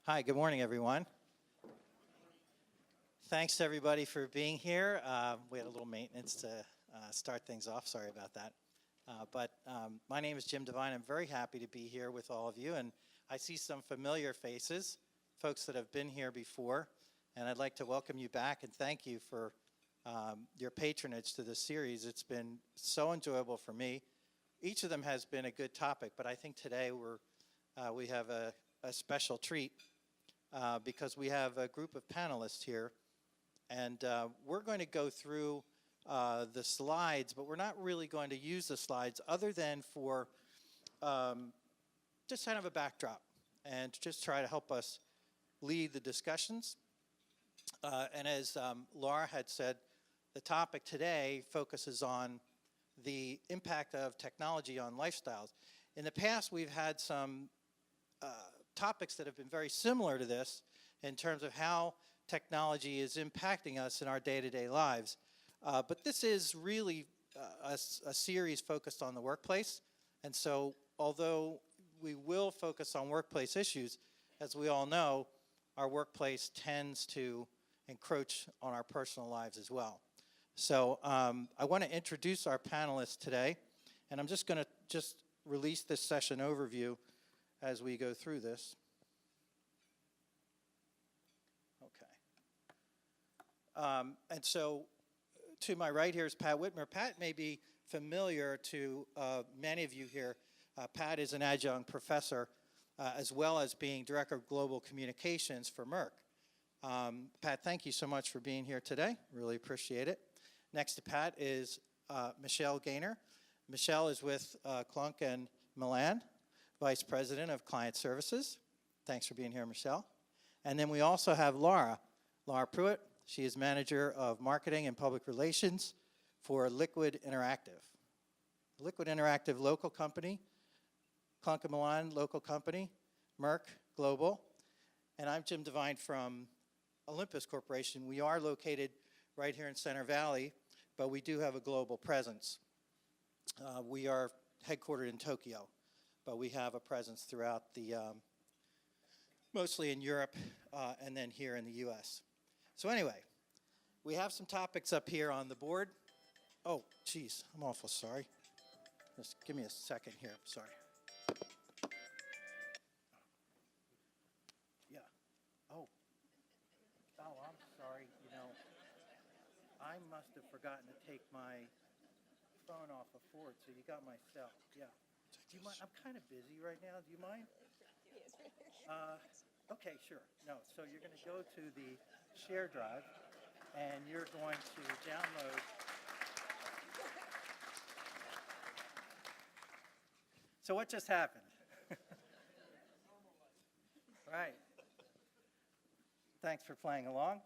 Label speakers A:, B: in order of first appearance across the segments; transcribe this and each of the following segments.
A: Hi, good morning, everyone. Thanks to everybody for being here. We had a little maintenance to start things off. Sorry about that. My name is Jim Devine. I'm very happy to be here with all of you. And I see some familiar faces, folks that have been here before. And I'd like to welcome you back and thank you for your patronage to this series. It's been so enjoyable for me. Each of them has been a good topic, but I think today we have a special treat. Because we have a group of panelists here, and we're going to go through the slides, but we're not really going to use the slides other than for just kind of a backdrop and just try to help us lead the discussions. And as Laura had said, the topic today focuses on the impact of technology on lifestyles. In the past, we've had some topics that have been very similar to this in terms of how technology is impacting us in our day-to-day lives. But this is really a series focused on the workplace. And so although we will focus on workplace issues, as we all know, our workplace tends to encroach on our personal lives as well. So I want to introduce our panelists today, and I'm just going to release this session overview as we go through this. Okay. And so to my right here is Pat Witmer. Pat may be familiar to many of you here. Pat is an adjunct professor as well as being Director of Global Communications for Merck. Pat, thank you so much for being here today. Really appreciate it. Next to Pat is Michelle Gaynor. Michelle is with Klunk and Milan, Vice President of Client Services. Thanks for being here, Michelle. And then we also have Laura Pruitt. She is Manager of Marketing and Public Relations for Liquid Interactive. Liquid Interactive, local company. Klunk and Milan, local company. Merck, global. And I'm Jim Devine from Olympus Corporation. We are located right here in Center Valley, but we do have a global presence. We are headquartered in Tokyo, but we have a presence throughout mostly in Europe and then here in the US. So anyway, we have some topics up here on the board. Oh, geez, I'm awful sorry. Just give me a second here, sorry. Yeah, oh, I'm sorry, I must have forgotten to take my phone off of Ford, so you got my cell, yeah. Do you mind? I'm kind of busy right now. Do you mind? Okay, sure. No, so you're going to go to the share drive, and you're going to download. So what just happened? Right. Thanks for playing along.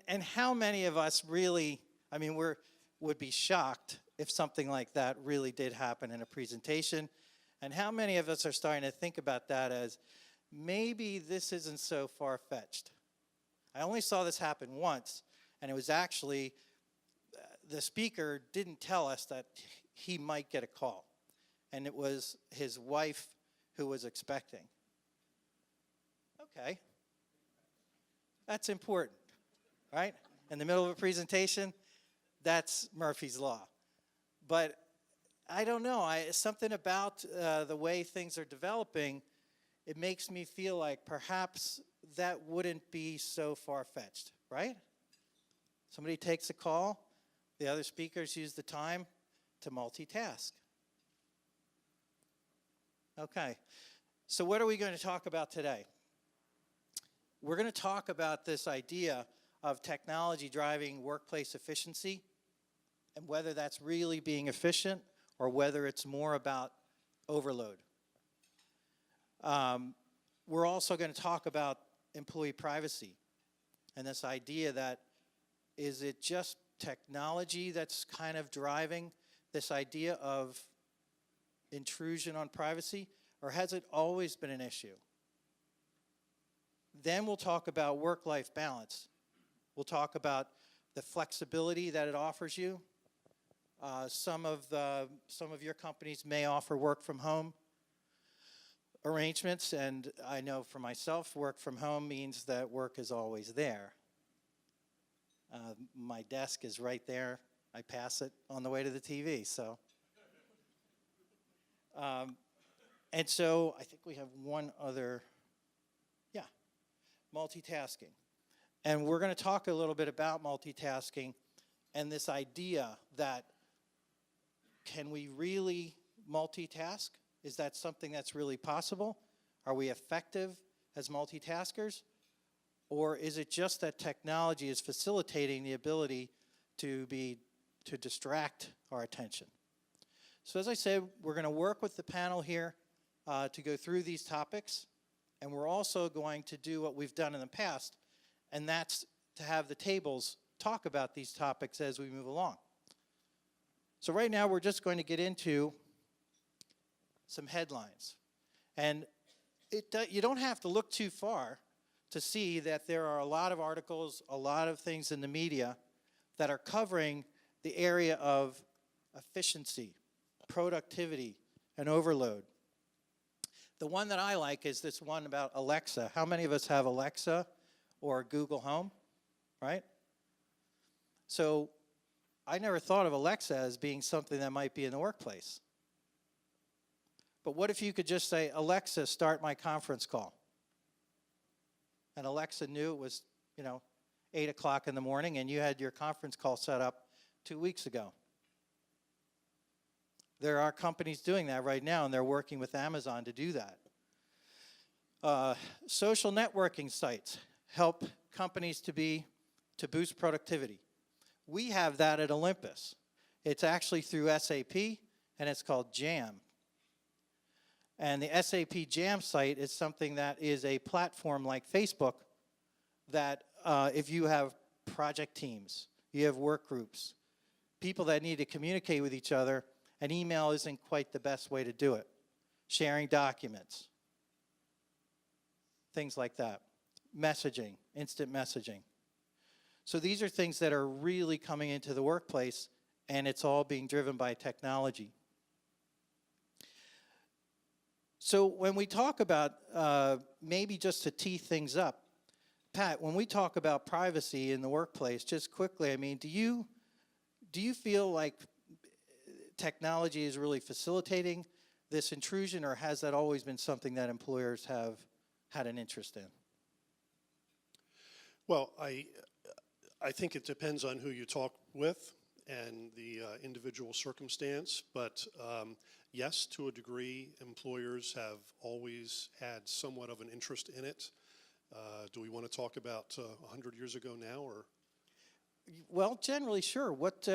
A: And how many of us really, would be shocked if something like that really did happen in a presentation? And how many of us are starting to think about that as maybe this isn't so far-fetched? I only saw this happen once, and it was actually the speaker didn't tell us that he might get a call, and it was his wife who was expecting. Okay, that's important, right? In the middle of a presentation, that's Murphy's Law. But I don't know, something about the way things are developing, it makes me feel like perhaps that wouldn't be so far-fetched, right? Somebody takes a call, the other speakers use the time to multitask. Okay, so what are we going to talk about today? We're going to talk about this idea of technology driving workplace efficiency and whether that's really being efficient or whether it's more about overload. We're also going to talk about employee privacy and this idea that is it just technology that's kind of driving this idea of intrusion on privacy, or has it always been an issue? Then we'll talk about work-life balance. We'll talk about the flexibility that it offers you. Some of your companies may offer work from home. arrangements, and I know for myself, work from home means that work is always there. My desk is right there. I pass it on the way to the TV, so. And so I think we have one other, multitasking. And we're going to talk a little bit about multitasking and this idea that can we really multitask? Is that something that's really possible? Are we effective as multitaskers? Or is it just that technology is facilitating the ability to distract our attention? So as I said, we're going to work with the panel here to go through these topics. And we're also going to do what we've done in the past, and that's to have the tables talk about these topics as we move along. So right now we're just going to get into some headlines. And you don't have to look too far to see that there are a lot of articles, a lot of things in the media that are covering the area of efficiency, productivity, and overload. The one that I like is this one about Alexa. How many of us have Alexa or Google Home, right? So I never thought of Alexa as being something that might be in the workplace. But what if you could just say, Alexa, start my conference call? And Alexa knew it was, 8 o'clock in the morning, and you had your conference call set up 2 weeks ago. There are companies doing that right now, and they're working with Amazon to do that. Social networking sites help companies to boost productivity. We have that at Olympus. It's actually through SAP, and it's called JAM. And the SAP JAM site is something that is a platform like Facebook that if you have project teams, you have work groups, people that need to communicate with each other, an email isn't quite the best way to do it. Sharing documents, things like that. Messaging, instant messaging. So these are things that are really coming into the workplace, and it's all being driven by technology. So when we talk about, maybe just to tee things up, Pat, when we talk about privacy in the workplace, just quickly, I mean, do you feel like technology is really facilitating this intrusion, or has that always been something that employers have had an interest in?
B: Well, I think it depends on who you talk with and the individual circumstance, but yes, to a degree, employers have always had somewhat of an interest in it. Do we want to talk about 100 years ago now, or?
A: Well, generally, sure. What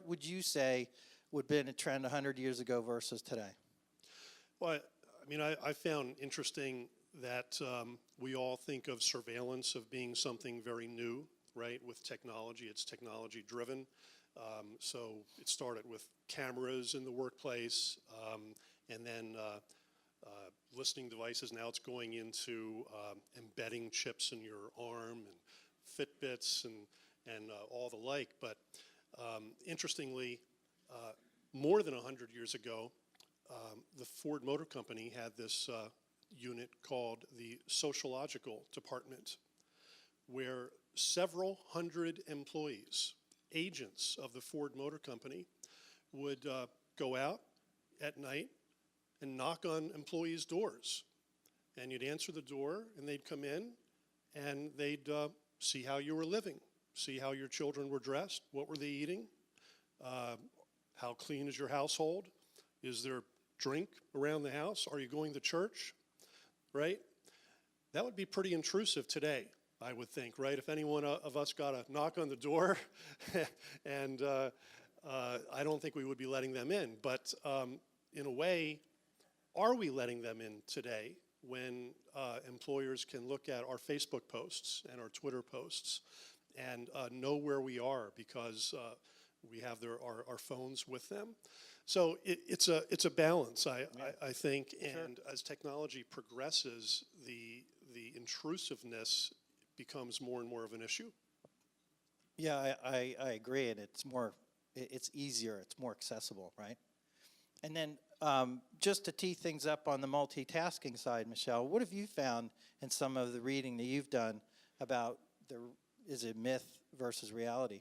A: would you say would have been a trend 100 years ago versus today?
B: Well, I mean, I found interesting that we all think of surveillance of being something very new, right? With technology, it's technology driven. So it started with cameras in the workplace, and then listening devices. Now it's going into embedding chips in your arm and Fitbits and all the like. But interestingly, more than 100 years ago, the Ford Motor Company had this unit called the Sociological Department, where several hundred employees, agents of the Ford Motor Company, would go out at night and knock on employees' doors. And you'd answer the door, and they'd come in, and they'd see how you were living, see how your children were dressed, what were they eating, how clean is your household, is there drink around the house, are you going to church, right? That would be pretty intrusive today, I would think, right? If any one of us got a knock on the door, and I don't think we would be letting them in. But in a way, are we letting them in today when employers can look at our Facebook posts and our Twitter posts and know where we are because we have our phones with them? So it's a balance, I think, and sure. As technology progresses, the intrusiveness becomes more and more of an issue.
A: Yeah, I agree, and it's easier, it's more accessible, right? And then just to tee things up on the multitasking side, Michelle, what have you found in some of the reading that you've done about is it myth versus reality?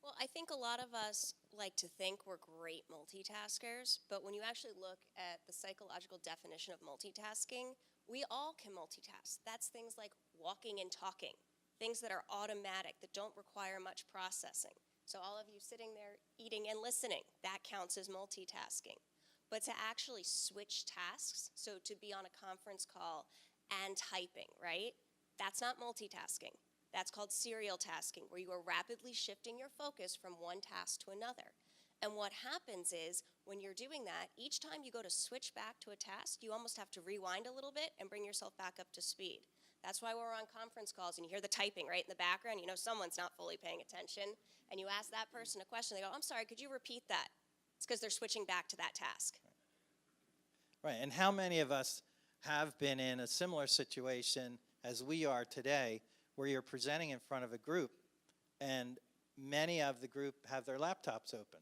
C: Well, I think a lot of us like to think we're great multitaskers, but when you actually look at the psychological definition of multitasking, we all can multitask. That's things like walking and talking, things that are automatic, that don't require much processing. So all of you sitting there eating and listening, that counts as multitasking. But to actually switch tasks, so to be on a conference call and typing, right? That's not multitasking. That's called serial tasking, where you are rapidly shifting your focus from one task to another. And what happens is, when you're doing that, each time you go to switch back to a task, you almost have to rewind a little bit and bring yourself back up to speed. That's why when we're on conference calls and you hear the typing right in the background, you know someone's not fully paying attention, and you ask that person a question, they go, I'm sorry, could you repeat that? It's because they're switching back to that task.
A: Right, and how many of us have been in a similar situation as we are today, where you're presenting in front of a group, and many of the group have their laptops open?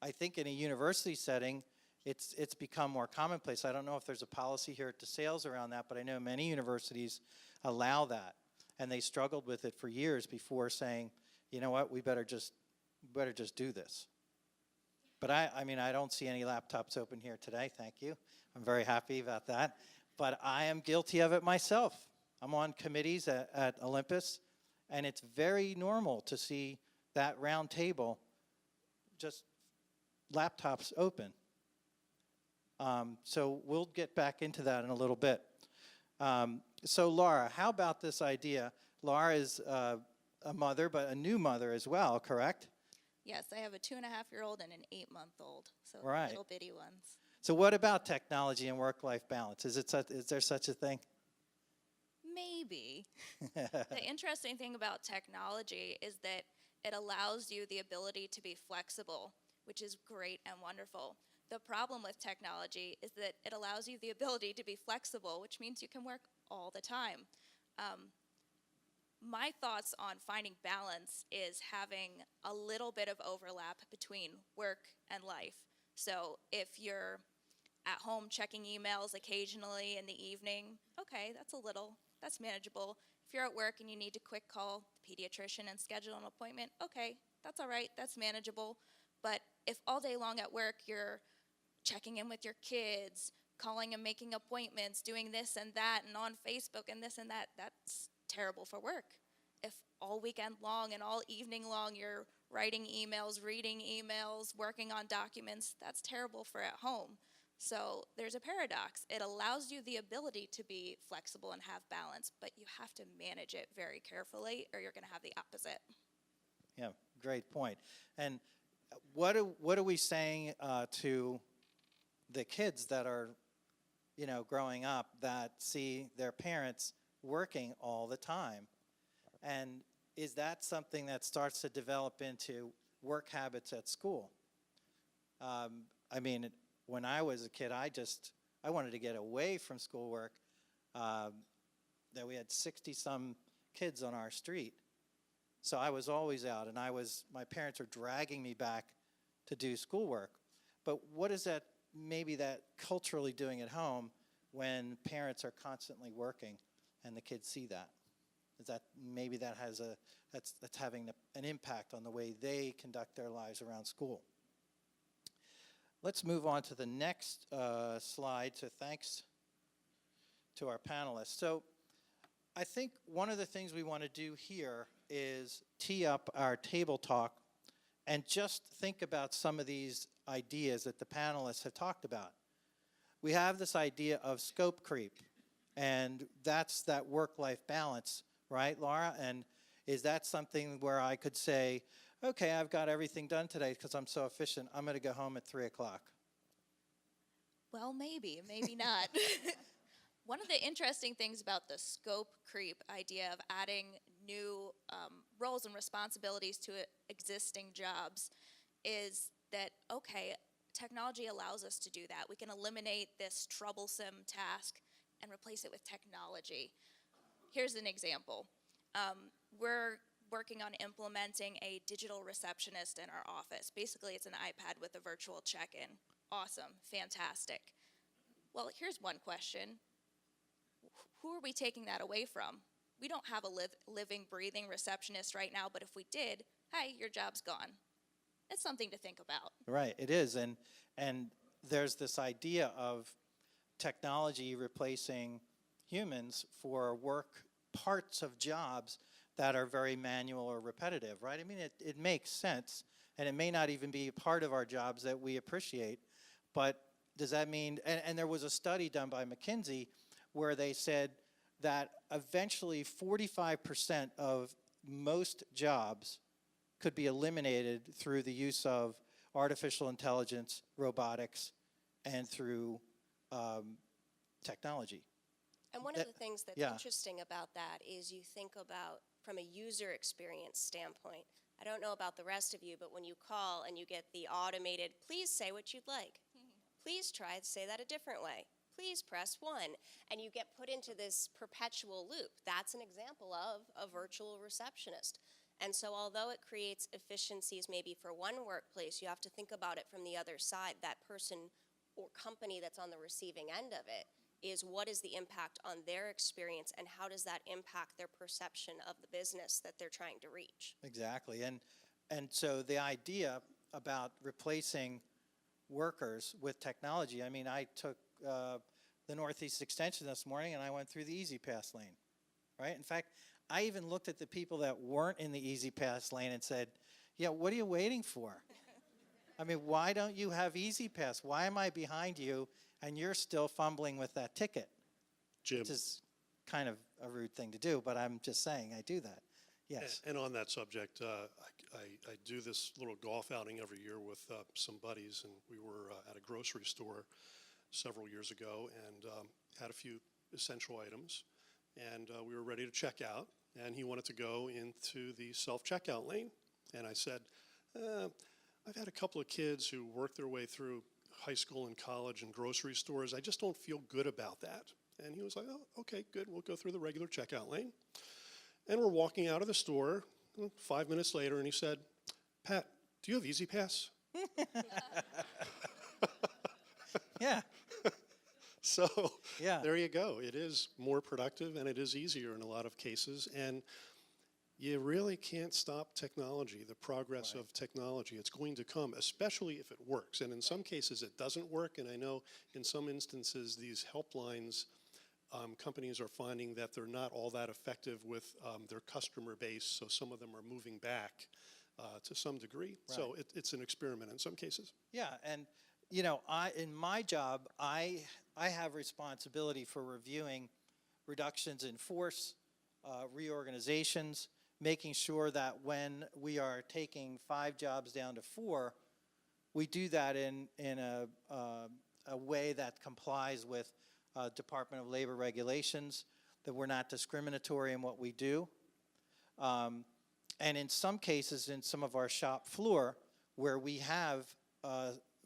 A: I think in a university setting, it's become more commonplace. I don't know if there's a policy here at DeSales around that, but I know many universities allow that, and they struggled with it for years before saying, you know what, we better just do this. But I mean, I don't see any laptops open here today, thank you. I'm very happy about that. But I am guilty of it myself. I'm on committees at Olympus, and it's very normal to see that round table, just laptops open. So we'll get back into that in a little bit. So Laura, how about this idea? Laura is a mother, but a new mother as well, correct?
D: Yes, I have a 2.5-year-old and an 8-month-old, so
A: Right.
D: little bitty ones.
A: So what about technology and work-life balance? Is there such a thing?
D: Maybe. The interesting thing about technology is that it allows you the ability to be flexible, which is great and wonderful. The problem with technology is that it allows you the ability to be flexible, which means you can work all the time. My thoughts on finding balance is having a little bit of overlap between work and life. So if you're at home checking emails occasionally in the evening, okay, that's manageable. If you're at work and you need to quick call the pediatrician and schedule an appointment, okay, that's all right, that's manageable. But if all day long at work you're checking in with your kids, calling and making appointments, doing this and that, and on Facebook and this and that, that's terrible for work. If all weekend long and all evening long you're writing emails, reading emails, working on documents, that's terrible for at home. So there's a paradox. It allows you the ability to be flexible and have balance, but you have to manage it very carefully or you're going to have the opposite.
A: Yeah, great point. And what are we saying to the kids that are, growing up that see their parents working all the time? And is that something that starts to develop into work habits at school? I mean, when I was a kid, I wanted to get away from schoolwork. That we had 60-some kids on our street. So I was always out, and my parents were dragging me back to do schoolwork. But what is that, maybe that culturally doing at home when parents are constantly working and the kids see that? Is that maybe that's having an impact on the way they conduct their lives around school? Let's move on to the next slide. So thanks to our panelists. So I think one of the things we want to do here is tee up our table talk and just think about some of these ideas that the panelists have talked about. We have this idea of scope creep, and that's that work-life balance, right, Laura? And is that something where I could say, okay, I've got everything done today because I'm so efficient, I'm going to go home at 3 o'clock?
D: Well, maybe not. One of the interesting things about the scope creep idea of adding new roles and responsibilities to existing jobs is that, okay, technology allows us to do that. We can eliminate this troublesome task and replace it with technology. Here's an example. We're working on implementing a digital receptionist in our office. Basically, it's an iPad with a virtual check-in. Awesome, fantastic. Well, here's one question. Who are we taking that away from? We don't have a living, breathing receptionist right now, but if we did, hey, your job's gone. It's something to think about.
A: Right, it is, and there's this idea of technology replacing humans for work parts of jobs that are very manual or repetitive, right? I mean, it makes sense, and it may not even be a part of our jobs that we appreciate, but does that mean, and there was a study done by McKinsey where they said that eventually 45% of most jobs could be eliminated through the use of artificial intelligence, robotics, and through technology.
C: And one of the things that's
A: yeah.
C: interesting about that is you think about from a user experience standpoint. I don't know about the rest of you, but when you call and you get the automated, please say what you'd like. Please try to say that a different way. Please press 1. And you get put into this perpetual loop. That's an example of a virtual receptionist. And so although it creates efficiencies maybe for one workplace, you have to think about it from the other side. That person or company that's on the receiving end of it is what is the impact on their experience and how does that impact their perception of the business that they're trying to reach?
A: Exactly, and so the idea about replacing workers with technology, I mean, I took the Northeast Extension this morning and I went through the Easy Pass lane, right? In fact, I even looked at the people that weren't in the Easy Pass lane and said, yeah, what are you waiting for? I mean, why don't you have Easy Pass? Why am I behind you and you're still fumbling with that ticket?
B: Jim.
A: Which is kind of a rude thing to do, but I'm just saying I do that. Yes.
B: And on that subject, I do this little golf outing every year with some buddies, and we were at a grocery store several years ago and had a few essential items, and we were ready to check out, and he wanted to go into the self-checkout lane. And I said, I've had a couple of kids who worked their way through high school and college and grocery stores. I just don't feel good about that. And he was like, oh, okay, good. We'll go through the regular checkout lane. And we're walking out of the store 5 minutes later, and he said, Pat, do you have Easy Pass?
A: Yeah.
B: So
A: Yeah.
B: there you go. It is more productive, and it is easier in a lot of cases. And you really can't stop technology, the progress of technology. It's going to come, especially if it works. And in some cases, it doesn't work. And I know in some instances, these helplines, companies are finding that they're not all that effective with their customer base. So some of them are moving back to some degree. Right. So it's an experiment in some cases.
A: Yeah, and you know, in my job, I have responsibility for reviewing reductions in force, reorganizations, making sure that when we are taking 5 jobs down to 4, we do that in a way that complies with Department of Labor regulations, that we're not discriminatory in what we do. And in some cases, in some of our shop floor, where we have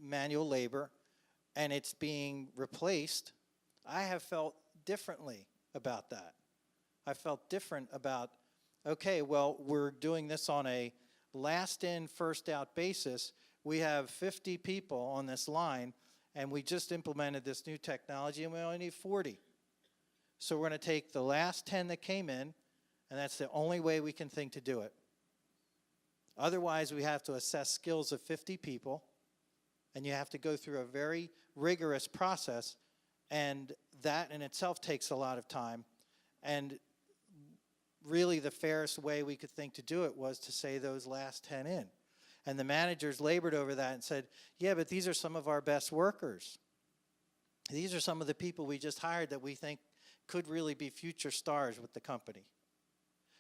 A: manual labor and it's being replaced, I have felt differently about that. I felt different about, okay, well, we're doing this on a last in, first out basis. We have 50 people on this line, and we just implemented this new technology, and we only need 40. So we're going to take the last 10 that came in, and that's the only way we can think to do it. Otherwise, we have to assess skills of 50 people, and you have to go through a very rigorous process, and that in itself takes a lot of time. And really the fairest way we could think to do it was to say those last 10 in. And the managers labored over that and said, yeah, but these are some of our best workers. These are some of the people we just hired that we think could really be future stars with the company.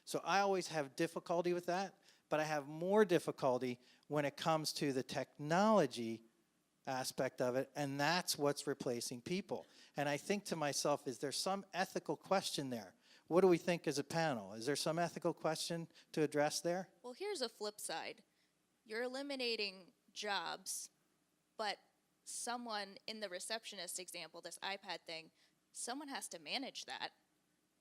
A: So I always have difficulty with that, but I have more difficulty when it comes to the technology aspect of it, and that's what's replacing people. And I think to myself, is there some ethical question there? What do we think as a panel? Is there some ethical question to address there?
D: Well, here's a flip side. You're eliminating jobs, but someone in the receptionist example, this iPad thing, someone has to manage that.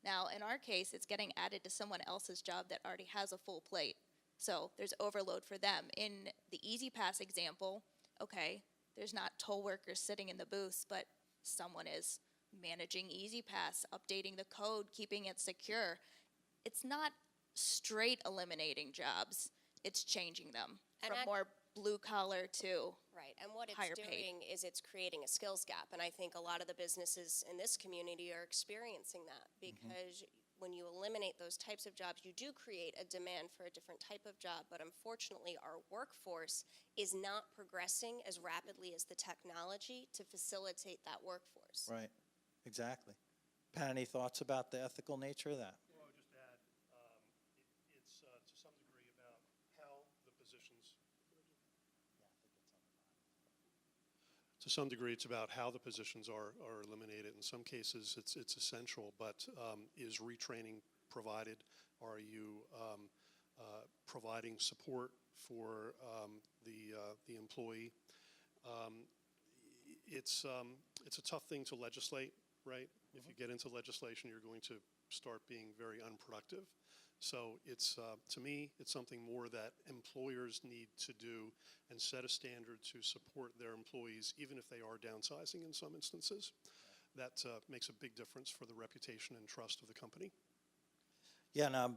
D: Now, in our case, it's getting added to someone else's job that already has a full plate. So there's overload for them. In the Easy Pass example, okay, there's not toll workers sitting in the booths, but someone is managing Easy Pass, updating the code, keeping it secure. It's not straight eliminating jobs, it's changing them
C: And
D: from more blue collar to
C: Right, and what it's
D: higher paid.
C: doing is it's creating a skills gap, and I think a lot of the businesses in this community are experiencing that because when you eliminate those types of jobs, you do create a demand for a different type of job, but unfortunately our workforce is not progressing as rapidly as the technology to facilitate that workforce.
A: Right, exactly. Pat, any thoughts about the ethical nature of that?
B: Well, I would just add, it's to some degree about how the positions. To some degree, it's about how the positions are eliminated. In some cases, it's essential, but is retraining provided? Are you providing support for the employee? It's a tough thing to legislate, right? If you get into legislation, you're going to start being very unproductive. So it's, to me, it's something more that employers need to do and set a standard to support their employees, even if they are downsizing in some instances. That makes a big difference for the reputation and trust of the company.
A: Yeah, and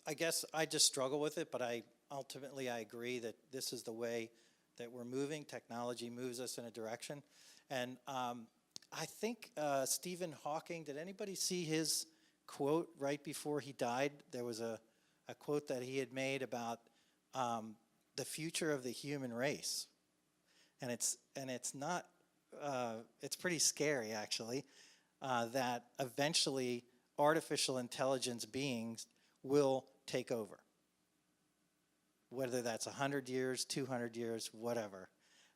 A: I guess I just struggle with it, but ultimately I agree that this is the way that we're moving. Technology moves us in a direction. And I think Stephen Hawking, did anybody see his quote right before he died? There was a quote that he had made about the future of the human race, and it's not it's pretty scary actually, that eventually artificial intelligence beings will take over, whether that's 100 years, 200 years, whatever,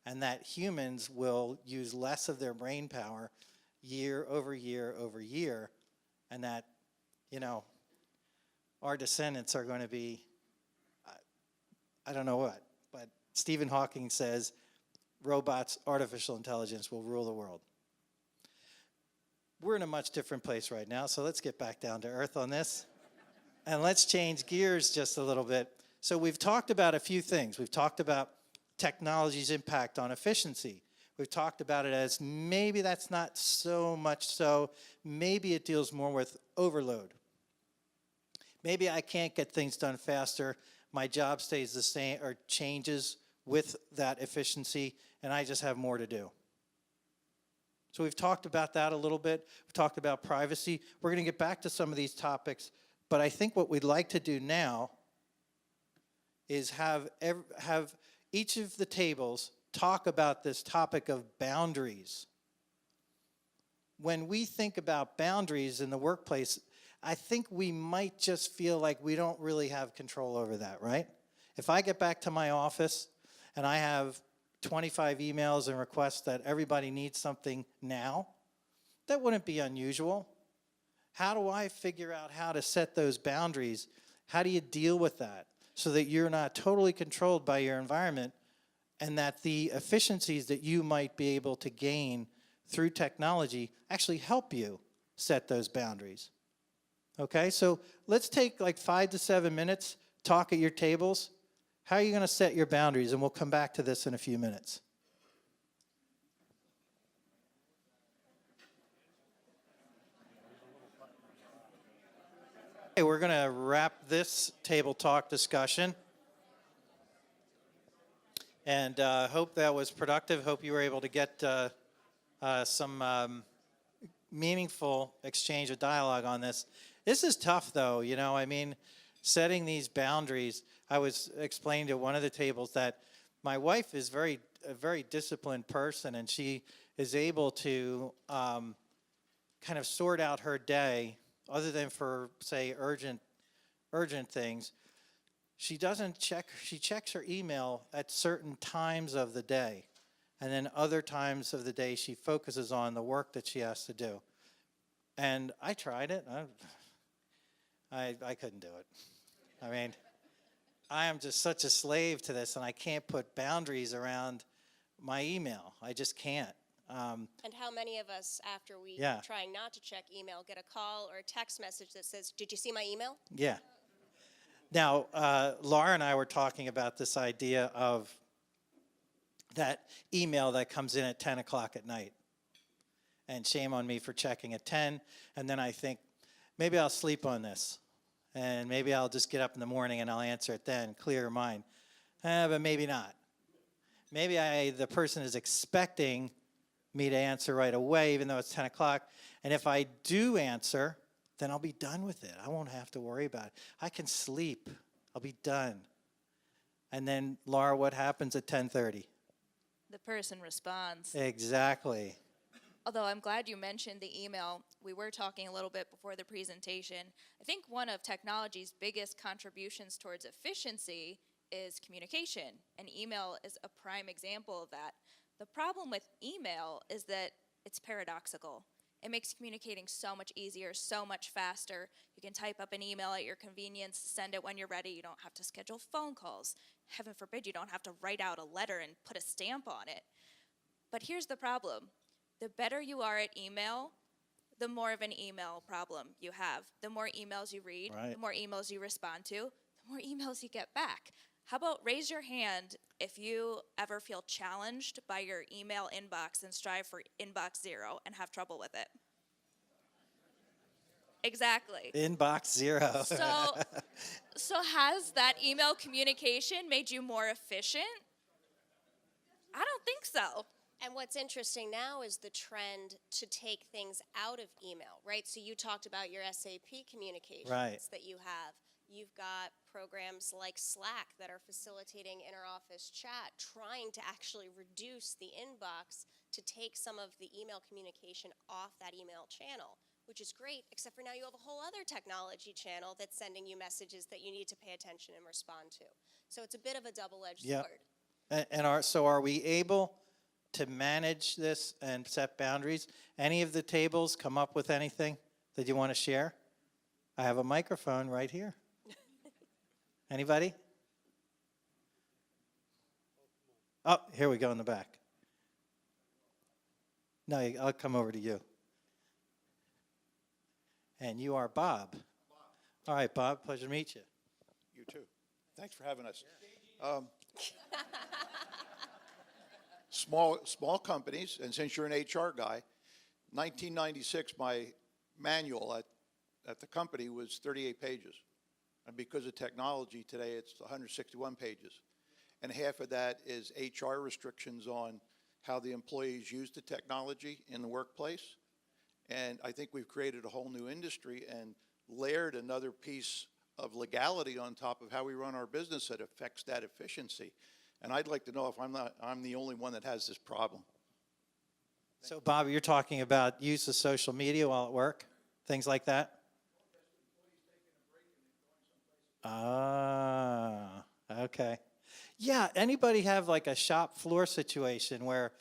A: and that humans will use less of their brain power year over year over year, and that, you know, our descendants are going to be, I don't know what, but Stephen Hawking says robots, artificial intelligence will rule the world. We're in a much different place right now, so let's get back down to earth on this. And let's change gears just a little bit. So we've talked about a few things. We've talked about technology's impact on efficiency. We've talked about it as maybe that's not so much so. Maybe it deals more with overload. Maybe I can't get things done faster. My job stays the same or changes with that efficiency, and I just have more to do. So we've talked about that a little bit. We've talked about privacy. We're going to get back to some of these topics, but I think what we'd like to do now is have each of the tables talk about this topic of boundaries. When we think about boundaries in the workplace, I think we might just feel like we don't really have control over that, right? If I get back to my office and I have 25 emails and requests that everybody needs something now, that wouldn't be unusual. How do I figure out how to set those boundaries? How do you deal with that so that you're not totally controlled by your environment and that the efficiencies that you might be able to gain through technology actually help you set those boundaries? Okay, so let's take like 5 to 7 minutes, talk at your tables. How are you going to set your boundaries? And we'll come back to this in a few minutes. Okay, we're going to wrap this table talk discussion. And hope that was productive. Hope you were able to get some meaningful exchange of dialogue on this. This is tough, though. You know, I mean, setting these boundaries. I was explaining to one of the tables that my wife is a very disciplined person, and she is able to kind of sort out her day, other than for, say, urgent things. She checks her email at certain times of the day, and then other times of the day she focuses on the work that she has to do. And I tried it. I couldn't do it. I mean, I am just such a slave to this, and I can't put boundaries around my email. I just can't.
C: And how many of us, after we
A: Yeah.
C: trying not to check email, get a call or a text message that says, "Did you see my email?"
A: Yeah. Now, Laura and I were talking about this idea of that email that comes in at 10 o'clock at night. And shame on me for checking at 10. And then I think, maybe I'll sleep on this. And maybe I'll just get up in the morning and I'll answer it then, clear mind. But maybe not. Maybe the person is expecting me to answer right away, even though it's 10 o'clock. And if I do answer, then I'll be done with it. I won't have to worry about it. I can sleep. I'll be done. And then, Laura, what happens at 10:30?
D: The person responds.
A: Exactly.
D: Although I'm glad you mentioned the email. We were talking a little bit before the presentation. I think one of technology's biggest contributions towards efficiency is communication, and email is a prime example of that. The problem with email is that it's paradoxical. It makes communicating so much easier, so much faster. You can type up an email at your convenience, send it when you're ready. You don't have to schedule phone calls. Heaven forbid you don't have to write out a letter and put a stamp on it. But here's the problem. The better you are at email, the more of an email problem you have. The more emails you read,
A: Right.
D: the more emails you respond to, the more emails you get back. How about raise your hand if you ever feel challenged by your email inbox and strive for inbox 0 and have trouble with it? Exactly.
A: Inbox 0.
D: So has that email communication made you more efficient? I don't think so.
C: And what's interesting now is the trend to take things out of email, right? So you talked about your SAP communications
A: Right.
C: that you have. You've got programs like Slack that are facilitating inter-office chat, trying to actually reduce the inbox to take some of the email communication off that email channel, which is great, except for now you have a whole other technology channel that's sending you messages that you need to pay attention and respond to. So it's a bit of a double-edged
A: Yep.
C: sword.
A: And are we able to manage this and set boundaries? Any of the tables come up with anything that you want to share? I have a microphone right here. Anybody? Oh, here we go in the back. No, I'll come over to you. And you are Bob. All right, Bob, pleasure to meet you.
E: You too. Thanks for having us. Small companies, and since you're an HR guy, 1996, my manual at the company was 38 pages. And because of technology today, it's 161 pages. And half of that is HR restrictions on how the employees use the technology in the workplace. And I think we've created a whole new industry and layered another piece of legality on top of how we run our business that affects that efficiency. And I'd like to know if I'm the only one that has this problem.
A: So, Bob, you're talking about use of social media while at work, things like that? Ah, okay. Yeah, anybody have like a shop floor situation where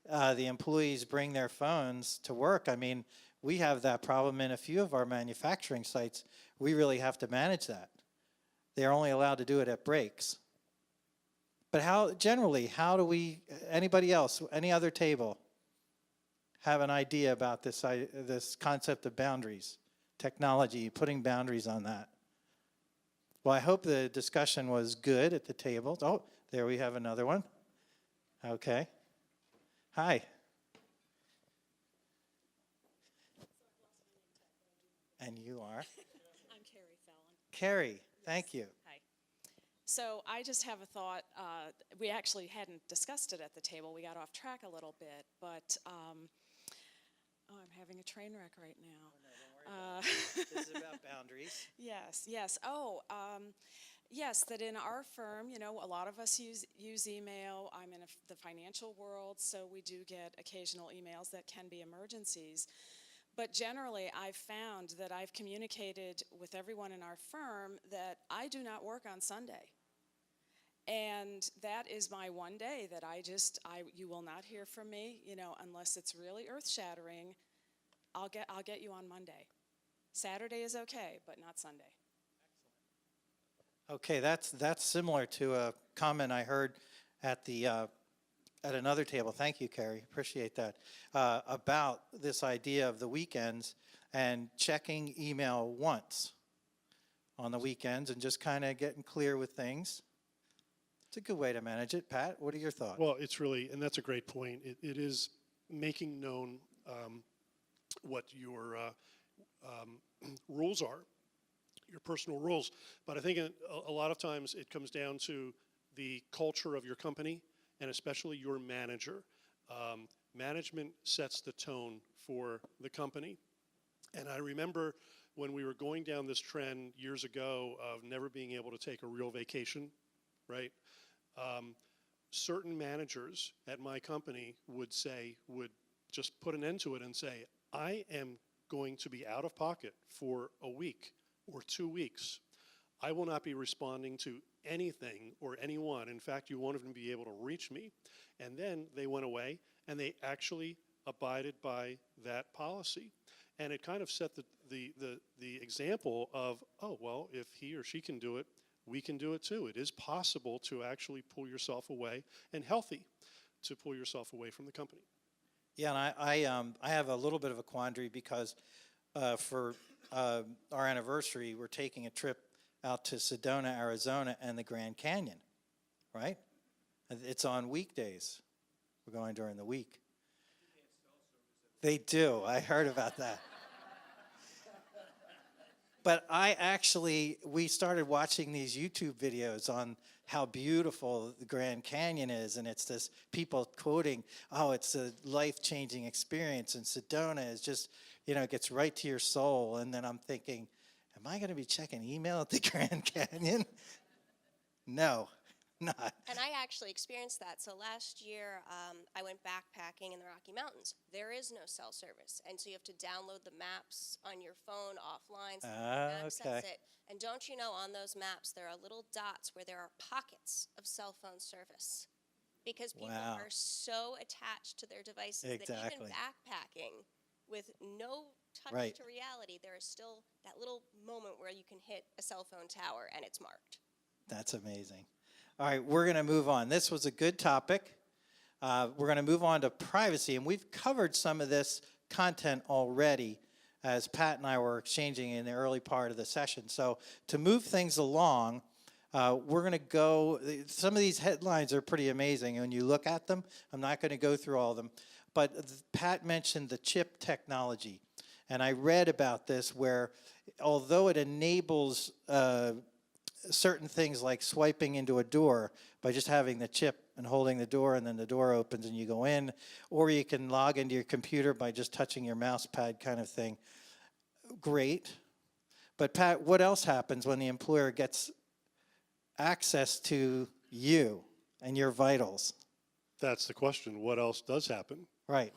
A: the employees bring their phones to work? I mean, we have that problem in a few of our manufacturing sites. We really have to manage that. They're only allowed to do it at breaks. But how do we, anybody else, any other table, have an idea about this concept of boundaries, technology, putting boundaries on that? Well, I hope the discussion was good at the table. Oh, there we have another one. Okay. Hi. And you are?
F: I'm Carrie Fallon.
A: Carrie, thank you.
F: Hi. So I just have a thought. We actually hadn't discussed it at the table. We got off track a little bit, but I'm having a train wreck right now.
A: This is about boundaries.
F: Yes. Yes, that in our firm, you know, a lot of us use email. I'm in the financial world, so we do get occasional emails that can be emergencies. But generally, I've found that I've communicated with everyone in our firm that I do not work on Sunday. And that is my one day that you will not hear from me, you know, unless it's really earth-shattering. I'll get you on Monday. Saturday is okay, but not Sunday.
A: Okay, that's similar to a comment I heard at the at another table, thank you, Carrie, appreciate that, about this idea of the weekends and checking email once on the weekends and just kind of getting clear with things. It's a good way to manage it. Pat, what are your thoughts?
B: Well, it's really, and that's a great point. It is making known what your rules are, your personal rules. But I think a lot of times it comes down to the culture of your company and especially your manager. Management sets the tone for the company. And I remember when we were going down this trend years ago of never being able to take a real vacation, right? Certain managers at my company would just put an end to it and say, I am going to be out of pocket for a week or 2 weeks. I will not be responding to anything or anyone. In fact, you won't even be able to reach me. And then they went away and they actually abided by that policy. And it kind of set the example of, oh, well, if he or she can do it, we can do it too. It is possible to actually pull yourself away, and healthy to pull yourself away from the company.
A: Yeah, and I have a little bit of a quandary because for our anniversary, we're taking a trip out to Sedona, Arizona, and the Grand Canyon, right? It's on weekdays. We're going during the week. They do. I heard about that. But we started watching these YouTube videos on how beautiful the Grand Canyon is, and it's this people quoting, oh, it's a life-changing experience, and Sedona is just, it gets right to your soul. And then I'm thinking, am I going to be checking email at the Grand Canyon? No, not.
C: And I actually experienced that. So last year, I went backpacking in the Rocky Mountains. There is no cell service, and so you have to download the maps on your phone offline. So maps,
A: Okay.
C: that's it. And don't you know, on those maps, there are little dots where there are pockets of cell phone service, because people
A: Wow.
C: are so attached to their devices that
A: Exactly.
C: even backpacking with no touch
A: Right.
C: to reality, there is still that little moment where you can hit a cell phone tower and it's marked.
A: That's amazing. All right, we're going to move on. This was a good topic. We're going to move on to privacy, and we've covered some of this content already as Pat and I were exchanging in the early part of the session. So to move things along, we're going to go, some of these headlines are pretty amazing. When you look at them, I'm not going to go through all of them, but Pat mentioned the chip technology. And I read about this where, although it enables certain things like swiping into a door by just having the chip and holding the door, and then the door opens and you go in, or you can log into your computer by just touching your mouse pad kind of thing. Great. But Pat, what else happens when the employer gets access to you and your vitals?
B: That's the question. What else does happen?
A: Right,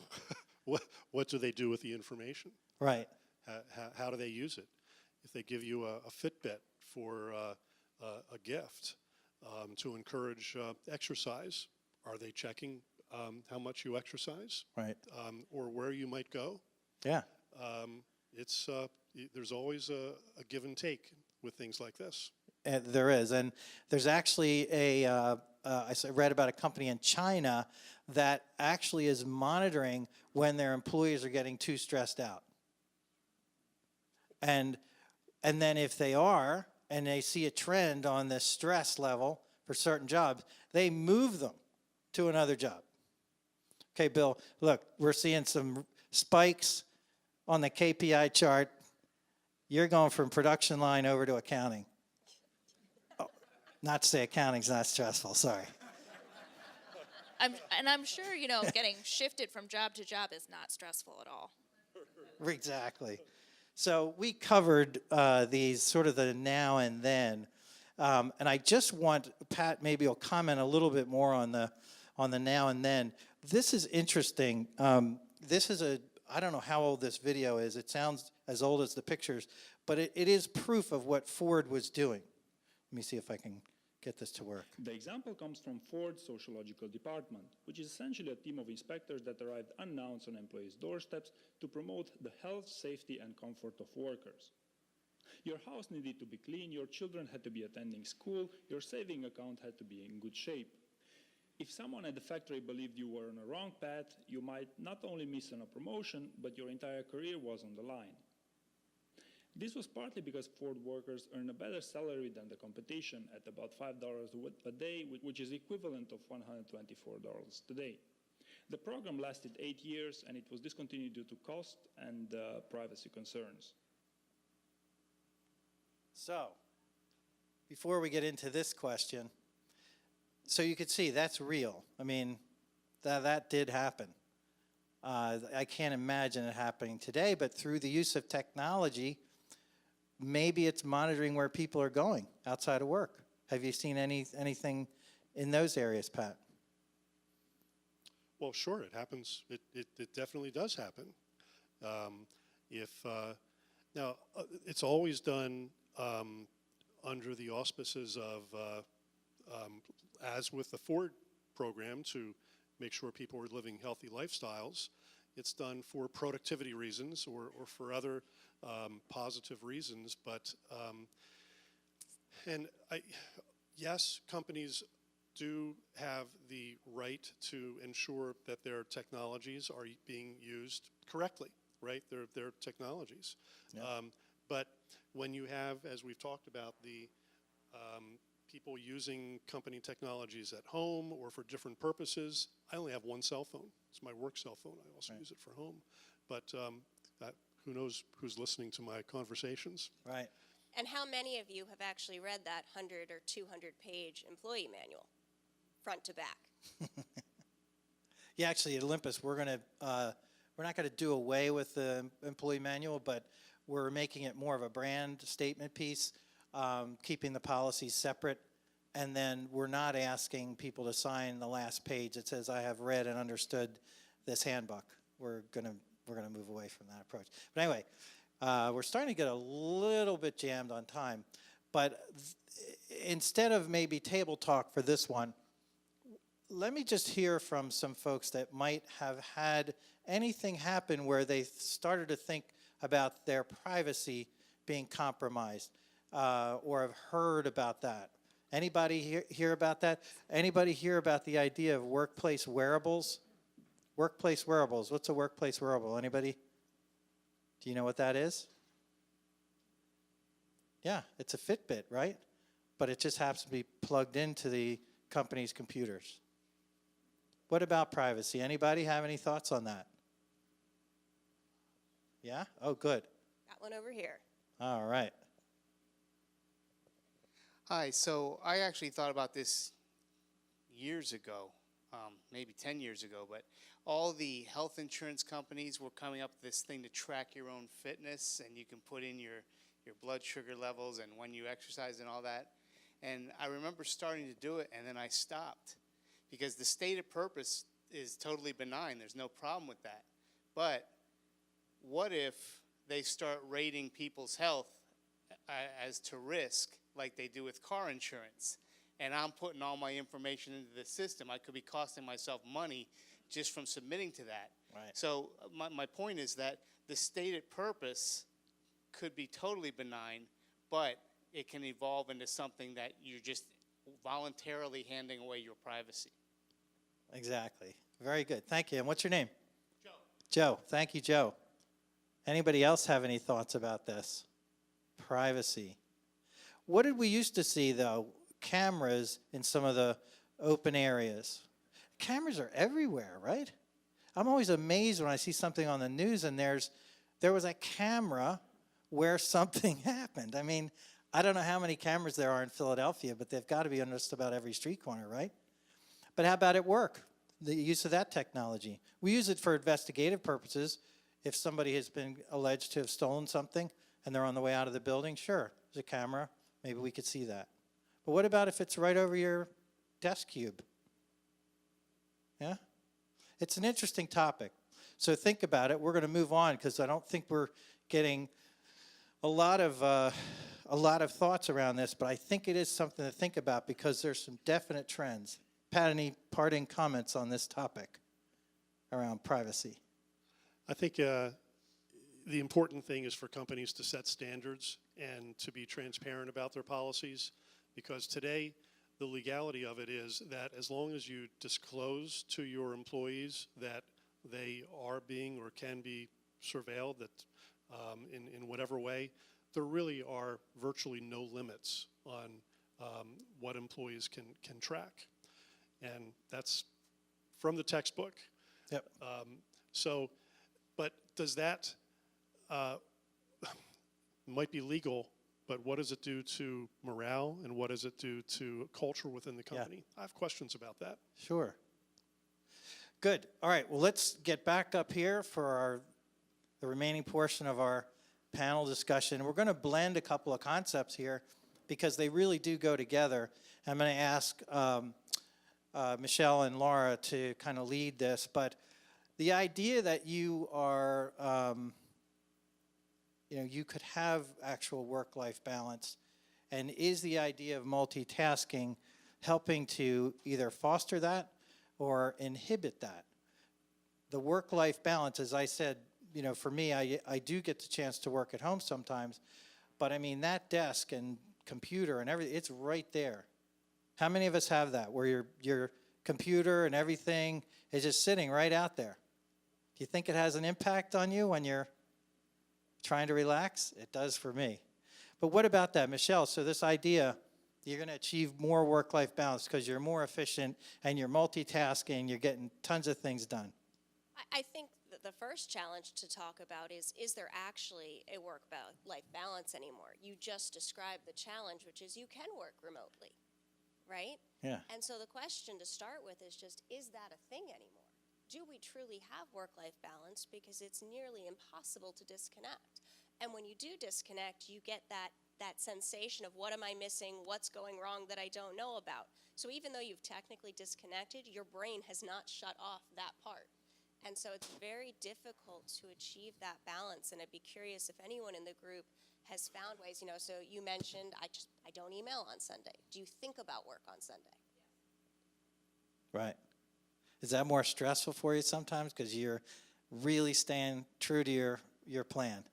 B: What do they do with the information?
A: right.
B: How do they use it? If they give you a Fitbit for a gift to encourage exercise, are they checking how much you exercise?
A: Right.
B: Or where you might go?
A: Yeah.
B: There's always a give and take with things like this.
A: There is, and there's actually I read about a company in China that actually is monitoring when their employees are getting too stressed out. And then if they are, and they see a trend on this stress level for certain jobs, they move them to another job. Okay, Bill, look, we're seeing some spikes on the KPI chart. You're going from production line over to accounting. Oh, not to say accounting's not stressful, sorry.
D: I'm sure, getting shifted from job to job is not stressful at all.
A: Exactly. So we covered these sort of the now and then, and I just want Pat, maybe you'll comment a little bit more on the now and then. This is interesting. This is I don't know how old this video is. It sounds as old as the pictures, but it is proof of what Ford was doing. Let me see if I can get this to work.
G: The example comes from Ford's sociological department, which is essentially a team of inspectors that arrived unannounced on employees' doorsteps to promote the health, safety, and comfort of workers. Your house needed to be clean, your children had to be attending school, your saving account had to be in good shape. If someone at the factory believed you were on a wrong path, you might not only miss on a promotion, but your entire career was on the line. This was partly because Ford workers earn a better salary than the competition at about $5 a day, which is equivalent of $124 today. The program lasted 8 years, and it was discontinued due to cost and privacy concerns.
A: So, before we get into this question, so you could see that's real. I mean, that did happen. I can't imagine it happening today, but through the use of technology, maybe it's monitoring where people are going outside of work. Have you seen anything in those areas, Pat?
B: Well, sure, it happens. It definitely does happen. Now, it's always done under the auspices of, as with the Ford program, to make sure people are living healthy lifestyles. It's done for productivity reasons or for other positive reasons. But, yes, companies do have the right to ensure that their technologies are being used correctly, right? Their technologies.
A: Yeah.
B: But when you have, as we've talked about, the people using company technologies at home or for different purposes, I only have one cell phone. It's my work cell phone. I also use it for home. But who knows who's listening to my conversations?
A: Right.
C: And how many of you have actually read that 100 or 200-page employee manual, front to back?
A: Yeah, actually, at Olympus, we're not going to do away with the employee manual, but we're making it more of a brand statement piece, keeping the policies separate, and then we're not asking people to sign the last page that says, "I have read and understood this handbook." We're gonna move away from that approach. But anyway, we're starting to get a little bit jammed on time. But instead of maybe table talk for this one, let me just hear from some folks that might have had anything happen where they started to think about their privacy being compromised, or have heard about that. Anybody hear about that? Anybody hear about the idea of workplace wearables? Workplace wearables. What's a workplace wearable? Anybody? Do you know what that is? Yeah, it's a Fitbit, right? But it just happens to be plugged into the company's computers. What about privacy? Anybody have any thoughts on that? Yeah? Oh, good.
C: Got one over here.
A: All right.
H: Hi, so I actually thought about this years ago, maybe 10 years ago, but all the health insurance companies were coming up with this thing to track your own fitness, and you can put in your blood sugar levels and when you exercise and all that. And I remember starting to do it, and then I stopped because the stated purpose is totally benign. There's no problem with that. But what if they start rating people's health as to risk like they do with car insurance? And I'm putting all my information into the system. I could be costing myself money just from submitting to that.
A: Right.
H: So my point is that the stated purpose could be totally benign, but it can evolve into something that you're just voluntarily handing away your privacy.
A: Exactly. Very good. Thank you. And what's your name?
H: Joe.
A: Joe. Thank you, Joe. Anybody else have any thoughts about this? Privacy. What did we used to see, though? Cameras in some of the open areas. Cameras are everywhere, right? I'm always amazed when I see something on the news and there was a camera where something happened. I mean, I don't know how many cameras there are in Philadelphia, but they've got to be on just about every street corner, right? But how about at work? The use of that technology. We use it for investigative purposes. If somebody has been alleged to have stolen something and they're on the way out of the building, sure, there's a camera. Maybe we could see that. But what about if it's right over your desk cube? Yeah? It's an interesting topic. So think about it. We're going to move on because I don't think we're getting a lot of thoughts around this, but I think it is something to think about because there's some definite trends. Pat, any parting comments on this topic around privacy?
B: I think the important thing is for companies to set standards and to be transparent about their policies, because today the legality of it is that as long as you disclose to your employees that they are being or can be surveilled, that in whatever way, there really are virtually no limits on what employees can track. And that's from the textbook.
A: Yep.
B: So, but does that, might be legal, but what does it do to morale and what does it do to culture within the company? I have questions about that.
A: Sure. Good. All right. Well, let's get back up here for the remaining portion of our panel discussion. We're going to blend a couple of concepts here because they really do go together. I'm going to ask Michelle and Laura to kind of lead this, but the idea that you are, you could have actual work-life balance, and is the idea of multitasking helping to either foster that or inhibit that? The work-life balance, as I said, for me, I do get the chance to work at home sometimes, but I mean, that desk and computer and everything, it's right there. How many of us have that, where your computer and everything is just sitting right out there? Do you think it has an impact on you when you're trying to relax? It does for me. But what about that, Michelle? So this idea, you're going to achieve more work-life balance because you're more efficient and you're multitasking, you're getting tons of things done.
C: I think that the first challenge to talk about is there actually a work-life balance anymore? You just described the challenge, which is you can work remotely, right?
A: Yeah.
C: And so the question to start with is just, is that a thing anymore? Do we truly have work-life balance? Because it's nearly impossible to disconnect. And when you do disconnect, you get that sensation of what am I missing, what's going wrong that I don't know about. So even though you've technically disconnected, your brain has not shut off that part. And so it's very difficult to achieve that balance. And I'd be curious if anyone in the group has found ways, so you mentioned I don't email on Sunday. Do you think about work on Sunday?
A: Right. Is that more stressful for you sometimes because you're really staying true to your plan?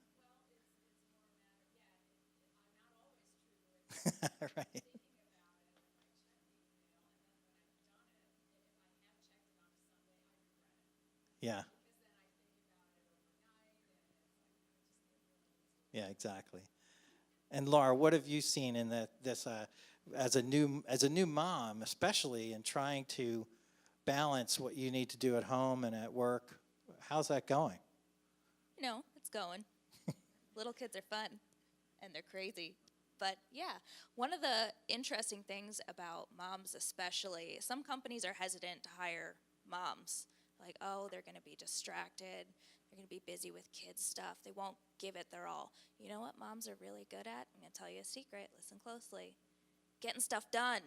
A: Right. Yeah. Yeah, exactly. And Laura, what have you seen in this as a new mom, especially in trying to balance what you need to do at home and at work? How's that going?
D: It's going. Little kids are fun, and they're crazy. But yeah, one of the interesting things about moms especially, some companies are hesitant to hire moms. Like, oh, they're going to be distracted. They're going to be busy with kids stuff. They won't give it their all. You know what moms are really good at? I'm going to tell you a secret. Listen closely. Getting stuff done.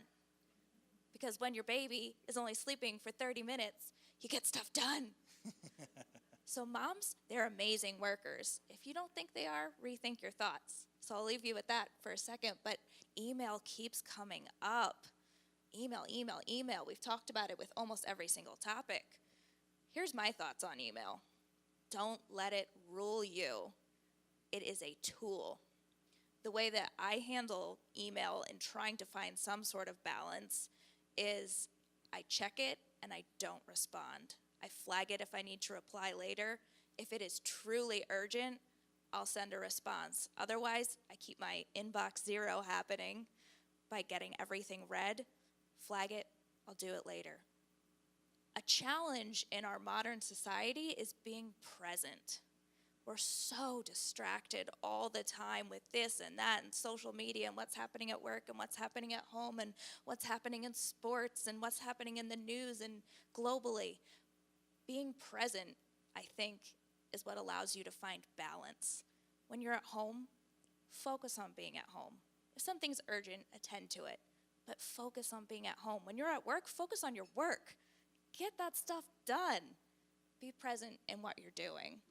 D: Because when your baby is only sleeping for 30 minutes, you get stuff done. So moms, they're amazing workers. If you don't think they are, rethink your thoughts. So I'll leave you with that for a second. But email keeps coming up. Email, email, email. We've talked about it with almost every single topic. Here's my thoughts on email. Don't let it rule you. It is a tool. The way that I handle email in trying to find some sort of balance is I check it and I don't respond. I flag it if I need to reply later. If it is truly urgent, I'll send a response. Otherwise, I keep my inbox zero happening by getting everything read. Flag it, I'll do it later. A challenge in our modern society is being present. We're so distracted all the time with this and that and social media and what's happening at work and what's happening at home and what's happening in sports and what's happening in the news and globally. Being present, I think, is what allows you to find balance. When you're at home, focus on being at home. If something's urgent, attend to it, but focus on being at home. When you're at work, focus on your work. Get that stuff done. Be present in what you're doing.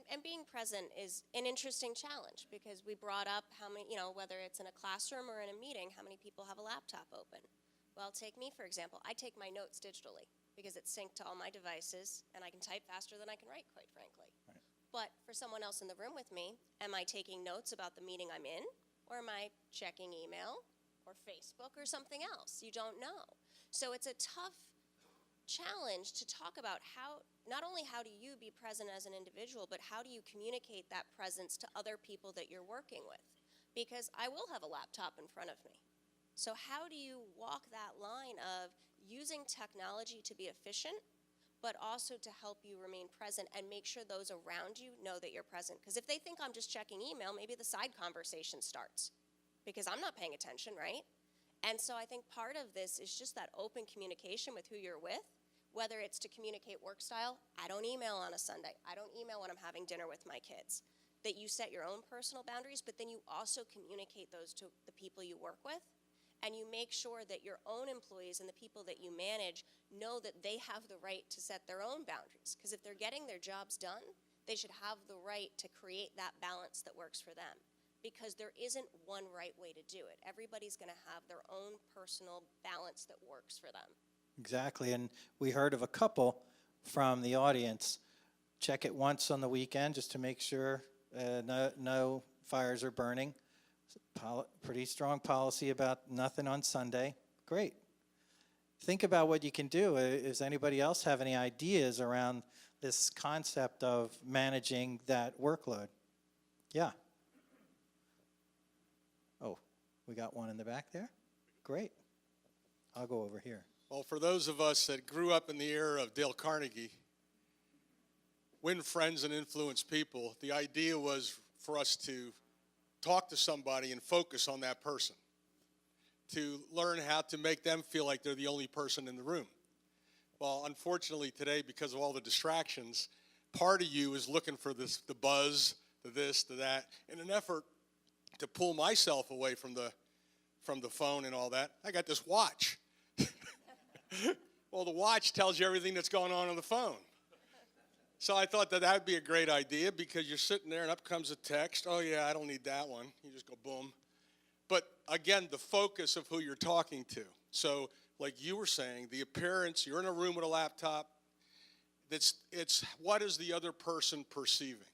C: And being present is an interesting challenge because we brought up how many, whether it's in a classroom or in a meeting, how many people have a laptop open. Well, take me, for example. I take my notes digitally because it's synced to all my devices and I can type faster than I can write, quite frankly.
A: Right.
C: But for someone else in the room with me, am I taking notes about the meeting I'm in or am I checking email or Facebook or something else. You don't know. So it's a tough challenge to talk about how, not only how do you be present as an individual, but how do you communicate that presence to other people that you're working with? Because I will have a laptop in front of me. So how do you walk that line of using technology to be efficient, but also to help you remain present and make sure those around you know that you're present? Because if they think I'm just checking email, maybe the side conversation starts because I'm not paying attention, right? And so I think part of this is just that open communication with who you're with, whether it's to communicate work style. I don't email on a Sunday. I don't email when I'm having dinner with my kids. That you set your own personal boundaries, but then you also communicate those to the people you work with. And you make sure that your own employees and the people that you manage know that they have the right to set their own boundaries. Because if they're getting their jobs done, they should have the right to create that balance that works for them. Because there isn't one right way to do it. Everybody's going to have their own personal balance that works for them.
A: Exactly, and we heard of a couple from the audience. Check it once on the weekend just to make sure no fires are burning. Pretty strong policy about nothing on Sunday. Great. Think about what you can do. Does anybody else have any ideas around this concept of managing that workload? Yeah. Oh, we got one in the back there? Great. I'll go over here.
I: Well, for those of us that grew up in the era of Dale Carnegie, win friends and influence people, the idea was for us to talk to somebody and focus on that person, to learn how to make them feel like they're the only person in the room. Well, unfortunately today, because of all the distractions, part of you is looking for the buzz, the this, the that, in an effort to pull myself away from the phone and all that. I got this watch. Well, the watch tells you everything that's going on the phone. So I thought that would be a great idea because you're sitting there and up comes a text. Oh, yeah, I don't need that one. You just go boom. But, again, the focus of who you're talking to. So, like you were saying, the appearance, you're in a room with a laptop. It's what is the other person perceiving?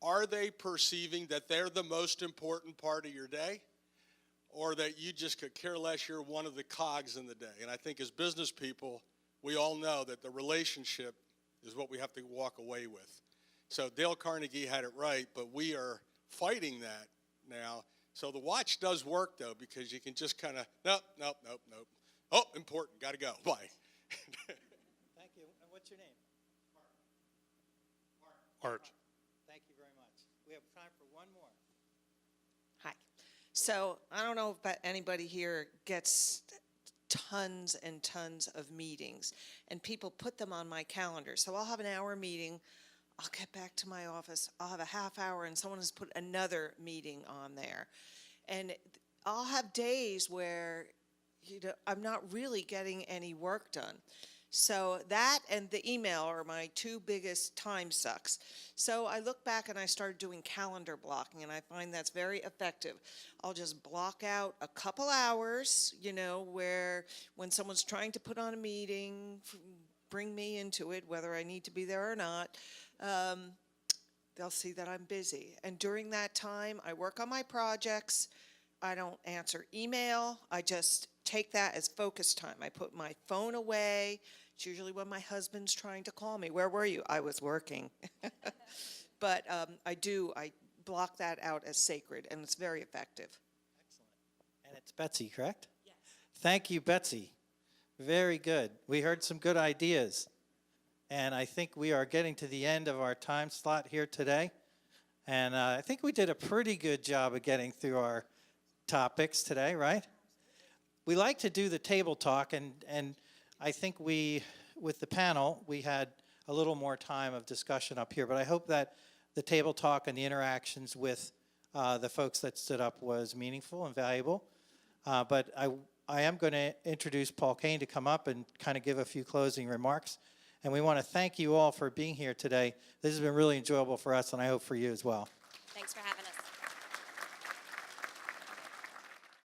I: Are they perceiving that they're the most important part of your day? Or that you just could care less, you're one of the cogs in the day? And I think as business people, we all know that the relationship is what we have to walk away with. So Dale Carnegie had it right, but we are fighting that now. So the watch does work, though, because you can just kind of, nope. Oh, important, got to go, bye.
A: Thank you. And what's your name?
B: Art.
A: Thank you very much. We have time for one more.
J: Hi. So I don't know if anybody here gets tons and tons of meetings, and people put them on my calendar. So I'll have an hour meeting, I'll get back to my office, I'll have a half hour, and someone has put another meeting on there. And I'll have days where I'm not really getting any work done. So that and the email are my two biggest time sucks. So I look back and I started doing calendar blocking, and I find that's very effective. I'll just block out a couple hours, where when someone's trying to put on a meeting, bring me into it, whether I need to be there or not, they'll see that I'm busy. And during that time, I work on my projects. I don't answer email. I just take that as focus time. I put my phone away. It's usually when my husband's trying to call me. Where were you? I was working. But I block that out as sacred, and it's very effective.
A: Excellent. And it's Betsy, correct? Yes. Thank you, Betsy. Very good. We heard some good ideas. And I think we are getting to the end of our time slot here today. And I think we did a pretty good job of getting through our topics today, right? We like to do the table talk, and I think with the panel, we had a little more time of discussion up here, but I hope that the table talk and the interactions with the folks that stood up was meaningful and valuable. But I am going to introduce Paul Kane to come up and kind of give a few closing remarks. And we want to thank you all for being here today. This has been really enjoyable for us, and I hope for you as well.
C: Thanks for having us.